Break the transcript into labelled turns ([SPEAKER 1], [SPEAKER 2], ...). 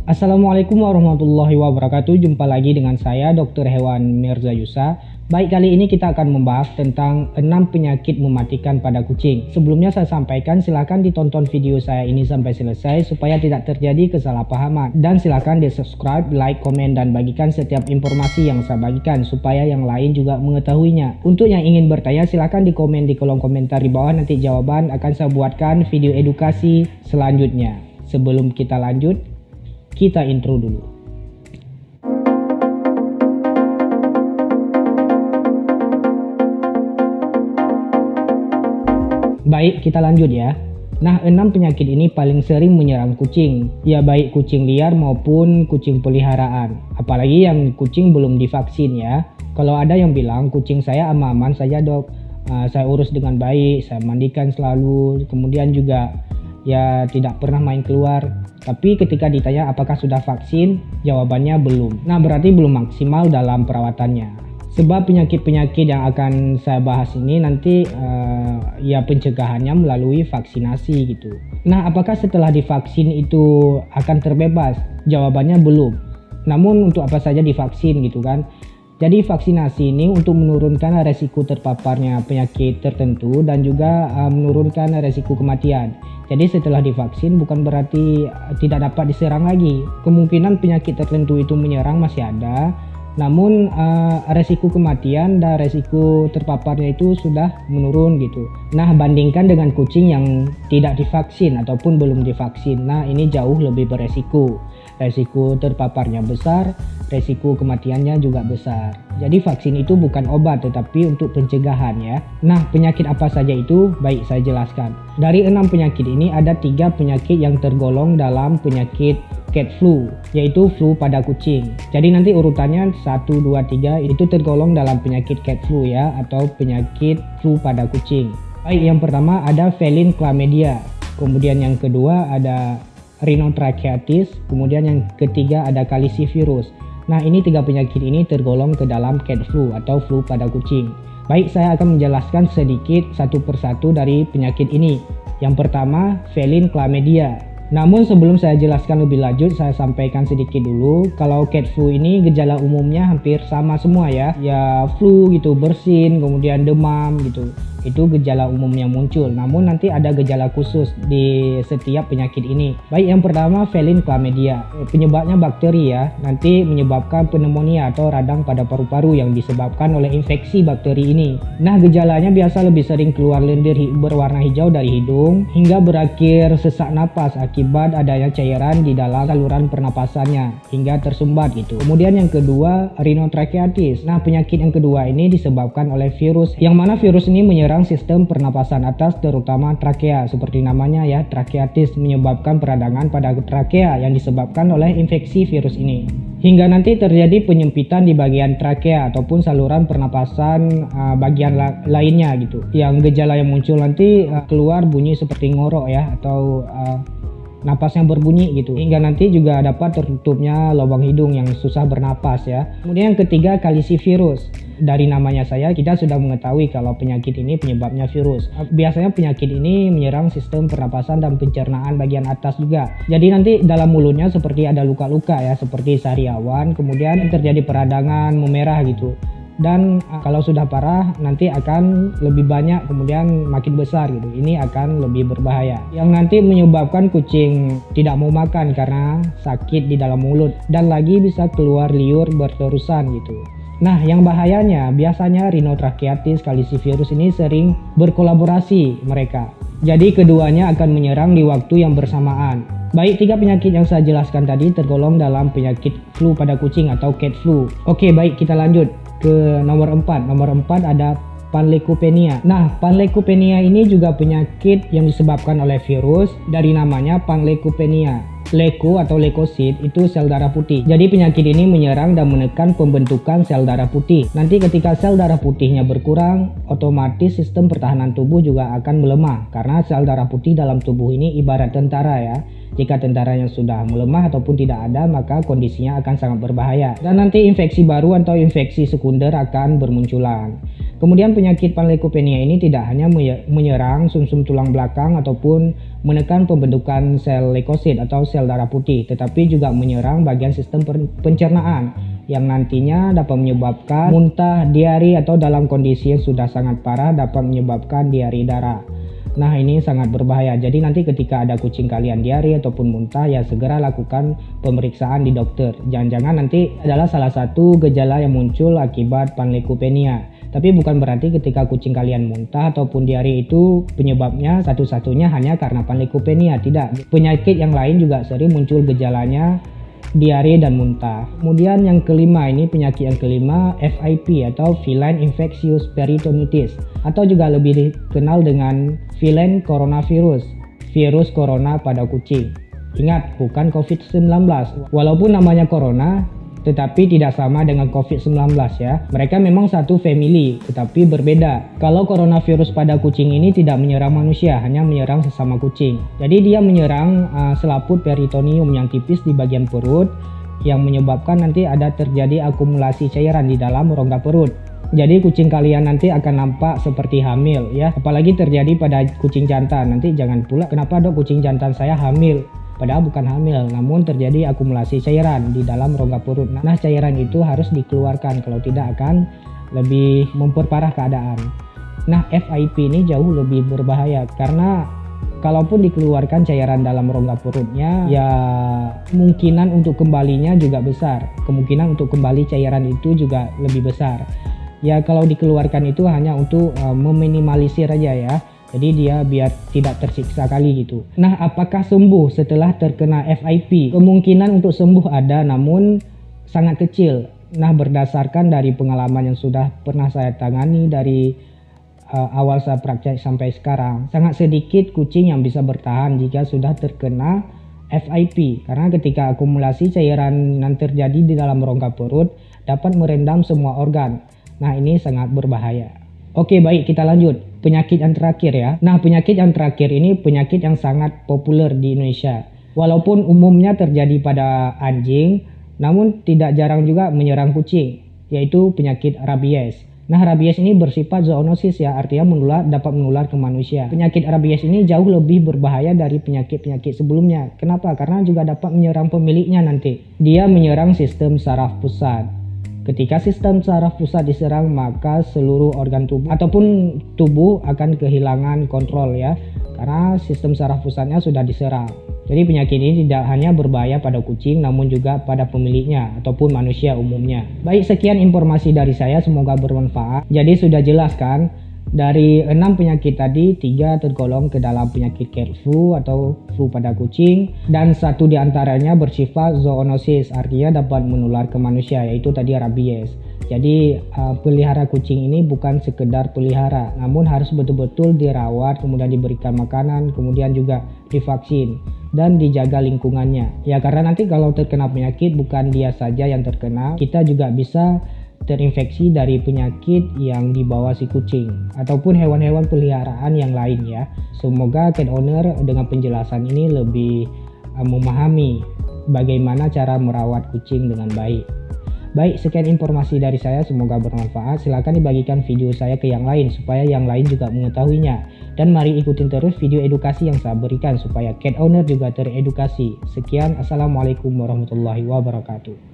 [SPEAKER 1] Assalamualaikum warahmatullahi wabarakatuh. Jumpa lagi dengan saya Dr. Hewan Mirza Yusa. Baik, kali ini kita akan membahas tentang 6 penyakit mematikan pada kucing. Sebelumnya saya sampaikan silahkan ditonton video saya ini sampai selesai supaya tidak terjadi kesalahpahaman. Dan silahkan di subscribe, like, komen, dan bagikan setiap informasi yang saya bagikan supaya yang lain juga mengetahuinya. Untuk yang ingin bertanya silahkan di komen di kolom komentar di bawah, nanti jawaban akan saya buatkan video edukasi selanjutnya. Sebelum kita lanjut, kita intro dulu. Baik, kita lanjut ya. Nah, 6 penyakit ini paling sering menyerang kucing. Ya, baik kucing liar maupun kucing peliharaan. Apalagi yang kucing belum divaksin ya. Kalau ada yang bilang kucing saya aman-aman saja dok, saya urus dengan baik, saya mandikan selalu, kemudian juga ya tidak pernah main keluar. Tapi ketika ditanya apakah sudah vaksin, jawabannya belum. Nah, berarti belum maksimal dalam perawatannya. Sebab penyakit-penyakit yang akan saya bahas ini nanti ya pencegahannya melalui vaksinasi gitu. Nah, apakah setelah divaksin itu akan terbebas? Jawabannya belum. Namun untuk apa saja divaksin gitu kan? Jadi vaksinasi ini untuk menurunkan resiko terpaparnya penyakit tertentu dan juga menurunkan resiko kematian. Jadi setelah divaksin bukan berarti tidak dapat diserang lagi. Kemungkinan penyakit tertentu itu menyerang masih ada, namun resiko kematian dan resiko terpaparnya itu sudah menurun gitu. Nah, bandingkan dengan kucing yang tidak divaksin ataupun belum divaksin. Nah, ini jauh lebih beresiko. Resiko terpaparnya besar, resiko kematiannya juga besar. Jadi vaksin itu bukan obat tetapi untuk pencegahan ya. Nah, penyakit apa saja itu? Baik, saya jelaskan. Dari 6 penyakit ini ada 3 penyakit yang tergolong dalam penyakit cat flu, yaitu flu pada kucing. Jadi nanti urutannya 1, 2, 3 itu tergolong dalam penyakit cat flu ya, atau penyakit flu pada kucing. Baik, yang pertama ada felin chlamydia. Kemudian yang kedua ada rhinotracheatis, kemudian yang ketiga ada calicivirus. Nah, ini 3 penyakit ini tergolong ke dalam cat flu atau flu pada kucing. Baik, saya akan menjelaskan sedikit satu persatu dari penyakit ini. Yang pertama, felin chlamydia. Namun sebelum saya jelaskan lebih lanjut, saya sampaikan sedikit dulu. Kalau cat flu ini gejala umumnya hampir sama semua ya. Ya flu gitu, bersin, kemudian demam gitu. Itu gejala umum yang muncul. Namun nanti ada gejala khusus di setiap penyakit ini. Baik, yang pertama felin chlamydia. Penyebabnya bakteri ya. Nanti menyebabkan pneumonia atau radang pada paru-paru yang disebabkan oleh infeksi bakteri ini. Nah, gejalanya biasa lebih sering keluar lendir berwarna hijau dari hidung hingga berakhir sesak napas akibat adanya cairan di dalam saluran pernapasannya hingga tersumbat gitu. Kemudian yang kedua, rhinotracheatis. Nah, penyakit yang kedua ini disebabkan oleh virus, yang mana virus ini menyerang sistem pernapasan atas terutama trakea. Seperti namanya ya, tracheatis, menyebabkan peradangan pada trakea yang disebabkan oleh infeksi virus ini. Hingga nanti terjadi penyempitan di bagian trakea ataupun saluran pernapasan bagian lainnya gitu. Yang gejala yang muncul nanti keluar bunyi seperti ngorok ya, atau napasnya berbunyi gitu, hingga nanti juga dapat tertutupnya lubang hidung yang susah bernapas ya. Kemudian yang ketiga, calicivirus. Dari namanya saya kita sudah mengetahui kalau penyakit ini penyebabnya virus. Biasanya penyakit ini menyerang sistem pernapasan dan pencernaan bagian atas juga. Jadi nanti dalam mulutnya seperti ada luka-luka ya, seperti sariawan, kemudian terjadi peradangan, memerah gitu. Dan kalau sudah parah nanti akan lebih banyak, kemudian makin besar gitu. Ini akan lebih berbahaya, yang nanti menyebabkan kucing tidak mau makan karena sakit di dalam mulut, dan lagi bisa keluar liur berterusan gitu. Nah, yang bahayanya biasanya rhinotracheatis, calicivirus ini sering berkolaborasi mereka. Jadi keduanya akan menyerang di waktu yang bersamaan. Baik, 3 penyakit yang saya jelaskan tadi tergolong dalam penyakit flu pada kucing atau cat flu. Oke, baik, kita lanjut ke nomor 4. Nomor 4 ada panleukopenia. Nah, panleukopenia ini juga penyakit yang disebabkan oleh virus. Dari namanya panleukopenia. Leuko atau leukosit itu sel darah putih. Jadi penyakit ini menyerang dan menekan pembentukan sel darah putih. Nanti ketika sel darah putihnya berkurang, otomatis sistem pertahanan tubuh juga akan melemah. Karena sel darah putih dalam tubuh ini ibarat tentara ya. Jika tentaranya sudah melemah ataupun tidak ada, maka kondisinya akan sangat berbahaya. Dan nanti infeksi baru atau infeksi sekunder akan bermunculan. Kemudian penyakit panleukopenia ini tidak hanya menyerang sumsum tulang belakang ataupun menekan pembentukan sel leukosit atau sel darah putih, tetapi juga menyerang bagian sistem pencernaan yang nantinya dapat menyebabkan muntah, diare, atau dalam kondisi yang sudah sangat parah dapat menyebabkan diare darah. Nah, ini sangat berbahaya. Jadi nanti ketika ada kucing kalian diare ataupun muntah, ya segera lakukan pemeriksaan di dokter. Jangan-jangan nanti adalah salah satu gejala yang muncul akibat panleukopenia. Tapi bukan berarti ketika kucing kalian muntah ataupun diare itu penyebabnya satu-satunya hanya karena panleukopenia. Tidak. Penyakit yang lain juga sering muncul gejalanya diare dan muntah. Kemudian yang kelima, ini penyakit yang kelima, FIP atau Feline Infectious Peritonitis, atau juga lebih dikenal dengan feline coronavirus, virus corona pada kucing. Ingat, bukan COVID-19. Walaupun namanya corona, tetapi tidak sama dengan COVID-19 ya. Mereka memang satu family, tetapi berbeda. Kalau coronavirus pada kucing ini tidak menyerang manusia, hanya menyerang sesama kucing. Jadi dia menyerang selaput peritoneum yang tipis di bagian perut, yang menyebabkan nanti ada terjadi akumulasi cairan di dalam rongga perut. Jadi kucing kalian nanti akan nampak seperti hamil ya. Apalagi terjadi pada kucing jantan. Nanti jangan pula, kenapa dok kucing jantan saya hamil? Padahal bukan hamil, namun terjadi akumulasi cairan di dalam rongga perut. Nah, cairan itu harus dikeluarkan, kalau tidak akan lebih memperparah keadaan. Nah, FIP ini jauh lebih berbahaya karena kalaupun dikeluarkan cairan dalam rongga perutnya, ya kemungkinan untuk kembalinya juga besar. Kemungkinan untuk kembali cairan itu juga lebih besar. Ya kalau dikeluarkan itu hanya untuk meminimalisir aja ya. Jadi dia biar tidak tersiksa kali gitu. Nah, apakah sembuh setelah terkena FIP? Kemungkinan untuk sembuh ada, namun sangat kecil. Nah, berdasarkan dari pengalaman yang sudah pernah saya tangani dari awal saya praktek sampai sekarang, sangat sedikit kucing yang bisa bertahan jika sudah terkena FIP. Karena ketika akumulasi cairan yang terjadi di dalam rongga perut dapat merendam semua organ. Nah, ini sangat berbahaya. Oke, baik, kita lanjut. Penyakit yang terakhir ya. Nah, penyakit yang terakhir ini penyakit yang sangat populer di Indonesia. Walaupun umumnya terjadi pada anjing, namun tidak jarang juga menyerang kucing, yaitu penyakit rabies. Nah, rabies ini bersifat zoonosis ya, artinya dapat menular ke manusia. Penyakit rabies ini jauh lebih berbahaya dari penyakit-penyakit sebelumnya. Kenapa? Karena juga dapat menyerang pemiliknya nanti. Dia menyerang sistem saraf pusat. Ketika sistem saraf pusat diserang, maka seluruh organ tubuh ataupun tubuh akan kehilangan kontrol ya, karena sistem saraf pusatnya sudah diserang. Jadi penyakit ini tidak hanya berbahaya pada kucing, namun juga pada pemiliknya ataupun manusia umumnya. Baik, sekian informasi dari saya, semoga bermanfaat. Jadi sudah jelas kan? Dari 6 penyakit tadi, 3 tergolong ke dalam penyakit cat flu atau flu pada kucing, dan 1 diantaranya bersifat zoonosis, artinya dapat menular ke manusia, yaitu tadi rabies. Jadi pelihara kucing ini bukan sekedar pelihara, namun harus betul-betul dirawat, kemudian diberikan makanan, kemudian juga divaksin dan dijaga lingkungannya. Ya, karena nanti kalau terkena penyakit bukan dia saja yang terkena, kita juga bisa terinfeksi dari penyakit yang dibawa si kucing ataupun hewan-hewan peliharaan yang lain ya. Semoga cat owner dengan penjelasan ini lebih memahami bagaimana cara merawat kucing dengan baik. Baik, sekian informasi dari saya, semoga bermanfaat. Silahkan dibagikan video saya ke yang lain supaya yang lain juga mengetahuinya. Dan mari ikutin terus video edukasi yang saya berikan supaya cat owner juga teredukasi. Sekian, assalamualaikum warahmatullahi wabarakatuh.